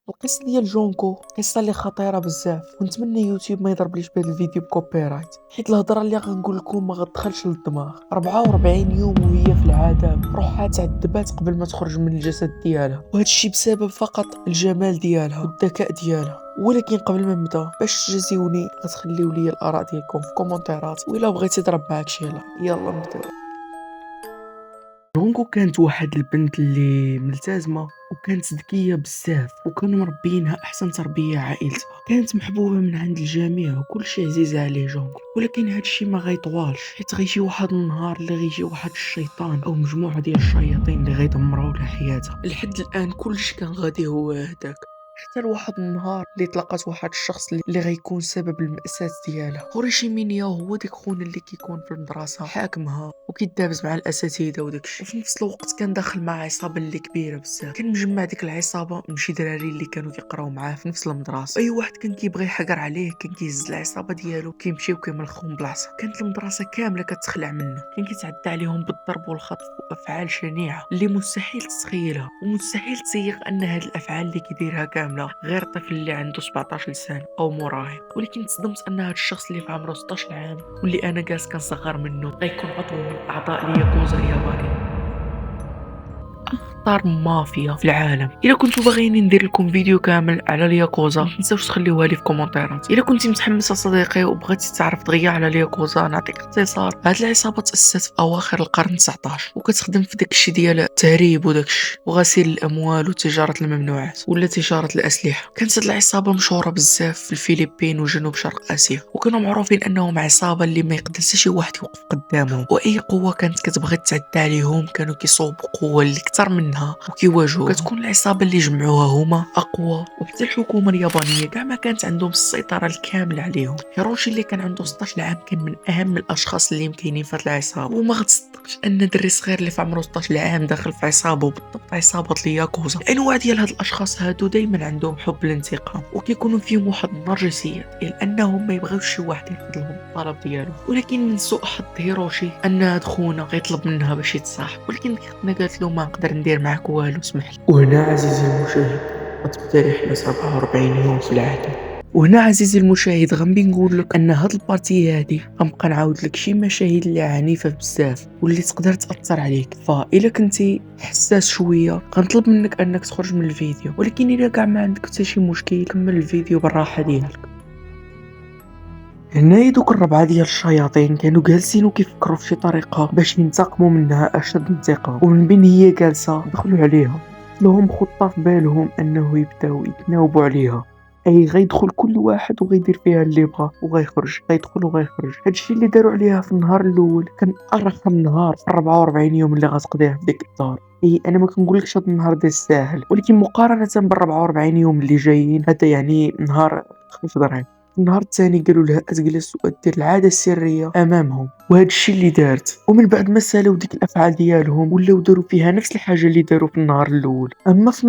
القصة ديال جونكو قصة اللي خطيرة بزاف، ونتمنى يوتيوب ما يضربليش بهذا الفيديو بكوبي رايت، حيت الهضرة اللي غنقول لكم ما غتدخلش للدماغ. 44 يوم وهي في العذاب، روحها تعذبات قبل ما تخرج من الجسد ديالها، وهذا الشيء بسبب فقط الجمال ديالها والذكاء ديالها. ولكن قبل ما نبدا، باش تجازيوني غتخليو لي الاراء ديالكم في كومونتيرات، وإلا بغيتي تضرب معاك شي يلا نبداو. رونكو كانت واحد البنت اللي ملتزمة وكانت ذكية بزاف، وكانوا مربينها أحسن تربية عائلتها. كانت محبوبة من عند الجميع وكل شيء عزيز عليه جونكو. ولكن هادشي ما غيطوالش، حيت غيجي واحد النهار اللي غيجي واحد الشيطان أو مجموعة ديال الشياطين اللي غيدمروا لها حياتها. لحد الآن كلشي كان غادي هو هداك، حتى لواحد النهار اللي تلقات واحد الشخص اللي غيكون سبب المأساة ديالها. هوريشي مينيا هو ديك خونا اللي كيكون في المدرسة حاكمها وكيدابز مع الاساتذه وداكشي، وفي نفس الوقت كان داخل مع عصابه اللي كبيره بزاف. كان مجمع ديك العصابه من شي دراري اللي كانوا كيقراو معاه في نفس المدرسه. اي واحد كان كيبغي يحقر عليه كان كيهز العصابه ديالو كيمشيو كيملخوهم بالعصا. كانت المدرسه كامله كتخلع منه، كان كيتعدى عليهم بالضرب والخطف وافعال شنيعه اللي مستحيل تتخيلها، ومستحيل تسيق ان هاد الافعال اللي كيديرها كامله غير طفل اللي عنده 17 سنه او مراهق. ولكن تصدمت ان هاد الشخص اللي في عمره 16 عام واللي انا جالس كنصغر منه غيكون عضو من اعضاء الياكوزا الياباني، اخطر مافيا في العالم. الا كنتو باغيين ندير لكم فيديو كامل على الياكوزا ما تنساوش تخليوها لي في كومونتيرات. الا كنتي متحمس صديقي وبغيتي تعرف دغيا على الياكوزا نعطيك اختصار. هاد العصابه تاسست في اواخر القرن 19 وكتخدم في داكشي ديال التهريب وداكشي وغسيل الاموال وتجاره الممنوعات ولا تجاره الاسلحه. كانت هاد العصابه مشهوره بزاف في الفلبين وجنوب شرق اسيا، وكانوا معروفين انهم عصابه اللي ما يقدر حتى شي واحد يوقف قدامهم، واي قوه كانت كتبغي تعدى عليهم كانوا كيصوبوا قوه اللي اكثر منها وكيواجهوا. كتكون العصابه اللي جمعوها هما اقوى، وحتى الحكومه اليابانيه كاع ما كانت عندهم السيطره الكامله عليهم. هيروشي اللي كان عنده 16 عام كان من اهم الاشخاص اللي مكاينين في العصابه، وما غتصدقش ان دري صغير اللي في عمره 16 عام داخل في عصابه، وبالضبط عصابه الياكوزا. الانواع ديال هاد الاشخاص هادو دائما عندهم حب الانتقام، وكيكونوا فيهم واحد النرجسيه ديال انهم ما يبغيوش شي واحد يرفض لهم الطلب ديالو. ولكن من سوء حظ هيروشي ان هاد خونا غيطلب منها باش يتصاحب، ولكن خونا قالت له ما نقدر ندير معاك والو سمح لي. وهنا عزيزي المشاهد غتبدا رحله 47 يوم في العذاب. وهنا عزيزي المشاهد غنبي نقول لك ان هاد البارتي هادي غنبقى نعاود لك شي مشاهد اللي عنيفه بزاف واللي تقدر تاثر عليك، فاذا كنتي حساس شويه غنطلب منك انك تخرج من الفيديو، ولكن اذا كاع ما عندك حتى شي مشكل كمل الفيديو بالراحه ديالك. هنايا دوك الربعة ديال الشياطين كانوا جالسين وكيفكروا في شي طريقة باش ينتقموا منها أشد انتقام، ومن بين هي جالسة دخلوا عليها لهم خطة في بالهم أنه يبداو يتناوبوا عليها. أي غيدخل كل واحد وغيدير فيها اللي بغا وغيخرج، غيدخل وغيخرج. هادشي اللي داروا عليها في النهار الأول كان أرخم نهار في 44 يوم اللي غتقضيها في ديك الدار. اي انا ما كنقولكش هاد النهار ديال الساهل، ولكن مقارنة بال 44 يوم اللي جايين هذا يعني نهار خفيف ضرعين. النهار الثاني قالوا لها تجلس ودير العاده السريه امامهم، وهذا الشيء اللي دارت. ومن بعد ما سالوا ديك الافعال ديالهم ولاو داروا فيها نفس الحاجه اللي داروا في النهار الاول. اما في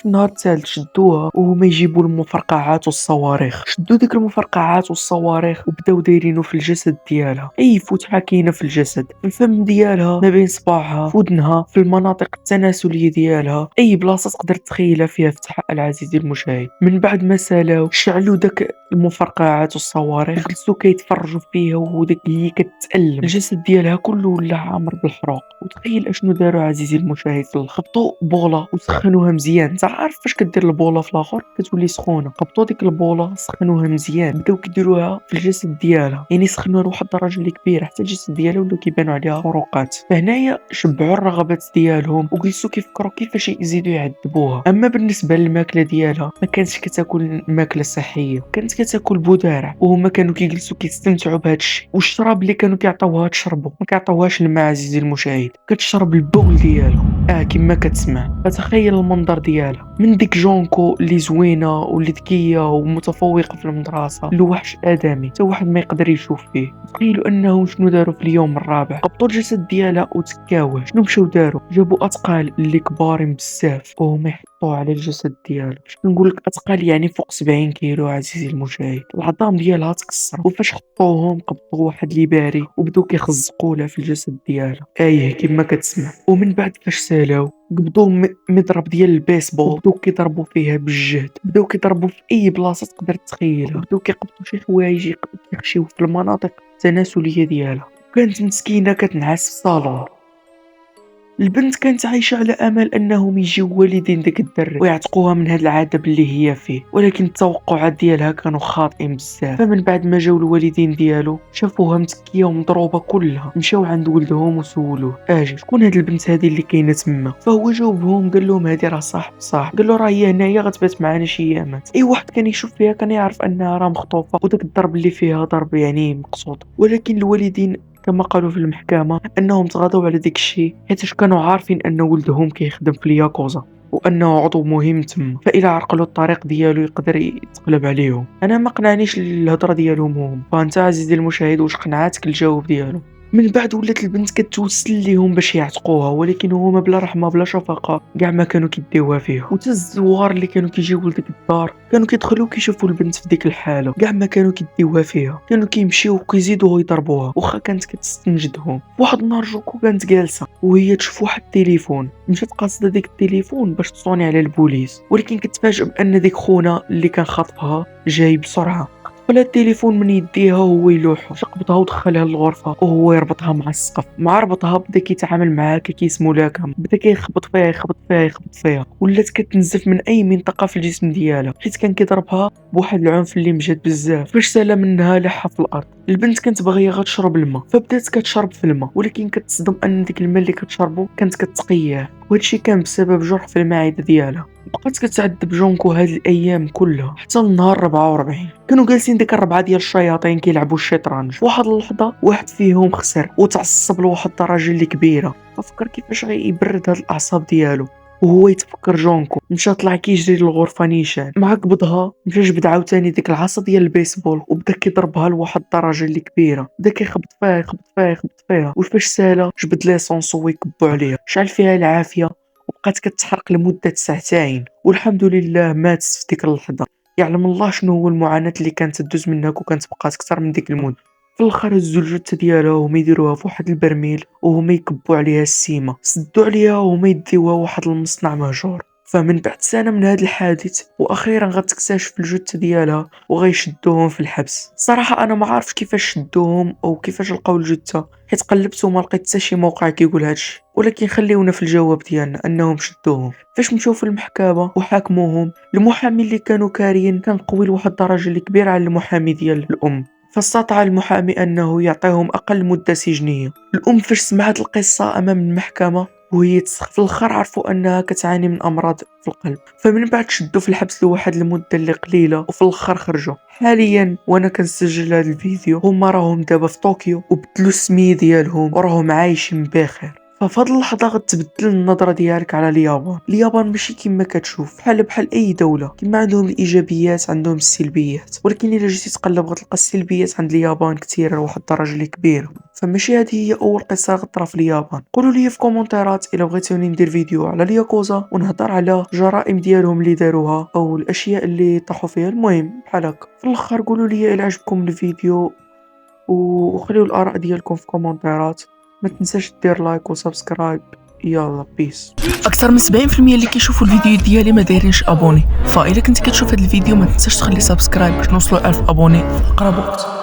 النهار الثالث شدوها وهما يجيبوا المفرقعات والصواريخ. شدوا ديك المفرقعات والصواريخ وبداو دايرينه في الجسد ديالها. اي فتحه كاينه في الجسد، في الفم ديالها، ما بين صباعها، في ودنها، في المناطق التناسليه ديالها، اي بلاصه تقدر تخيلها فيها فتحه العزيزي المشاهد. من بعد ما سالاو شعلوا داك المفرقعات والصواريخ وجلسوا كيتفرجوا فيها، وداك هي كتألم. الجسد ديالها كله ولا عامر بالحروق. وتخيل اشنو داروا عزيزي المشاهد في الاخر، خبطوا بوله وسخنوها مزيان. انت عارف فاش كدير البوله في الاخر كتولي سخونه، خبطوا ديك البوله سخنوها مزيان، بداو كيديروها في الجسد ديالها، يعني سخنوها لواحد الدرجه اللي كبيره حتى الجسد ديالها ولاو كيبانوا عليها فروقات. فهنايا شبعوا الرغبات ديالهم وجلسوا كيفكروا كيفاش يزيدوا يعذبوها. اما بالنسبه للماكله ديالها ما كانتش كتاكل ماكله صحيه، كانت كتاكل بودارع، وهما كانوا كيجلسوا كيستمتعوا بهذا الشيء. والشراب اللي كانوا كيعطيوها تشربوا ما كيعطيوهاش الماء عزيزي المشاهد، كتشرب البول ديالهم كما كتسمع. فتخيل المنظر ديالها من ديك جونكو اللي زوينه واللي ذكيه ومتفوقه في المدرسه لوحش ادمي حتى واحد ما يقدر يشوف فيه. تخيلوا انه شنو داروا في اليوم الرابع، قبطوا الجسد ديالها وتكاوها. شنو مشاو داروا؟ جابوا اثقال اللي كبارين بزاف وهما يحطوه على الجسد ديالها. كنقول لك أثقال يعني فوق 70 كيلو عزيزي المشاهد. العظام ديالها تكسر، وفاش حطوهم قبضوا واحد لي باري وبداو كيخزقوا لها في الجسد ديالها كما كتسمع. ومن بعد فاش سالاو قبضوا مضرب ديال البيسبول وبداو كيضربوا فيها بالجهد، بداو كيضربوا في اي بلاصه تقدر تتخيلها، بداو كيقبضوا شي حوايج كيخشيو في المناطق التناسليه ديالها. كانت مسكينه كتنعس في الصالون. البنت كانت عايشة على أمل أنهم يجيو والدين داك الدري ويعتقوها من هاد العذاب اللي هي فيه، ولكن التوقعات ديالها كانوا خاطئين بزاف. فمن بعد ما جاو الوالدين ديالو شافوها متكية ومضروبة كلها، مشاو عند ولدهم وسولوه اجي شكون هاد البنت هادي اللي كاينه تما. فهو جاوبهم قال لهم هادي راه صاحب قال له راه هي هنايا غتبات معانا شي ايامات. اي واحد كان يشوف فيها كان يعرف انها راه مخطوفة وداك الضرب اللي فيها ضرب يعني مقصود. ولكن الوالدين كما قالوا في المحكمة أنهم تغاضوا على ديك الشيء حيت كانوا عارفين أن ولدهم كيخدم في الياكوزا وأنه عضو مهم تما، فإلا عرقلوا الطريق ديالو يقدر يتقلب عليهم. أنا ما قنعنيش الهضرة ديالهم هم، فأنت عزيزي المشاهد واش قنعاتك الجواب ديالو؟ من بعد ولات البنت كتوسل ليهم باش يعتقوها، ولكن هما بلا رحمه بلا شفقه كاع ما كانوا كيديوها فيها. وتا الزوار اللي كانوا كيجيو لديك الدار كانوا كيدخلوا كيشوفوا البنت في ديك الحاله كاع ما كانوا كيديوها فيها، كانوا كيمشيو وكيزيدوا يضربوها واخا كانت كتستنجدهم. واحد النهار جوكو كانت جالسه وهي تشوف واحد التليفون، مشات قاصده ديك التليفون باش تصوني على البوليس، ولكن كتفاجئ بان ديك خونا اللي كان خاطفها جاي بسرعه. طلع التليفون من يديها وهو يلوحها، شقبطها ودخلها للغرفه وهو يربطها مع السقف. مع ربطها بدا كيتعامل معاها كيس ملاكمه، بدا كيخبط فيها ولات كتنزف من اي منطقه في الجسم ديالها حيت كان كيضربها بواحد العنف اللي مجهد بزاف. فاش سالا منها لحها في الارض. البنت كانت باغيه غتشرب الماء فبدات كتشرب في الماء، ولكن كتصدم ان ديك الماء اللي كتشربو كانت كتقياه، وهادشي كان بسبب جرح في المعده ديالها. بقات كتعذب جونكو هاد الايام كلها حتى النهار 44. كانوا جالسين ديك الربعه ديال الشياطين كيلعبوا الشطرنج. في واحد اللحظه واحد فيهم خسر وتعصب لواحد الدرجه اللي كبيره، ففكر كيفاش غيبرد هاد الاعصاب ديالو وهو يتفكر جونكو. مشى طلع كيجري للغرفه نيشان، مع قبضها مشى جبد عاوتاني ديك العصا ديال البيسبول وبدا كيضربها لواحد الدرجه اللي كبيره، بدا كيخبط فيها وفاش سالا جبد ليسونس ويكبو عليها، شعل فيها العافيه وبقات كتحرق لمده ساعتين، والحمد لله ماتت في ديك اللحظه. يعلم الله شنو هو المعاناه اللي كانت تدوز منك وكانت بقات اكثر من ديك المده. في الاخر هزوا الجثه ديالها وهما يديروها في واحد البرميل وهما يكبوا عليها السيمه، سدوا عليها وهما يديوها واحد المصنع مهجور. فمن بعد سنه من هذا الحادث واخيرا غتكتشف الجثه ديالها وغيشدوهم في الحبس. صراحه انا ما عارفش كيفاش شدوهم او كيفاش لقاو الجثه حيت قلبت وما لقيت حتى شي موقع كيقول هادشي، ولكن خليونا في الجواب ديالنا انهم شدوهم. فاش مشاو في المحكمه وحاكموهم، المحامي اللي كانوا كاريين كان قوي لواحد الدرجه اللي كبيره على المحامي ديال الام، فاستطاع المحامي أنه يعطيهم أقل مدة سجنية. الأم فاش سمعت القصة أمام المحكمة وهي تسخ، في الآخر عرفوا أنها كتعاني من أمراض في القلب، فمن بعد شدوا في الحبس لواحد المدة اللي قليلة وفي الآخر خرجوا. حاليا وأنا كنسجل هذا الفيديو هما راهم دابا في طوكيو وبدلوا السمية ديالهم وراهم عايشين بخير. ففي هاد اللحظه غتبدل النظره ديالك على اليابان ماشي كما كتشوف بحال اي دوله، كما عندهم الايجابيات عندهم السلبيات، ولكن الا جيتي تقلب غتلقى السلبيات عند اليابان كثيره لواحد الدرجه اللي كبيره. فماشي هذه هي اول قصه غطرا في اليابان. قولوا لي في كومونتيرات الا بغيتوني ندير فيديو على الياكوزا ونهضر على الجرائم ديالهم اللي داروها او الاشياء اللي طاحوا فيها. المهم بحال هكا. في الاخر قولوا لي الا عجبكم الفيديو وخليوا الاراء ديالكم في كومونتيرات. ما تنساش دير لايك وسبسكرايب. يلا بيس. اكثر من 70% اللي كيشوفوا الفيديو ديالي ما دايرينش ابوني، فاذا كنت كتشوف هذا الفيديو ما تنساش تخلي سبسكرايب باش نوصلوا 1000 ابوني في اقرب وقت.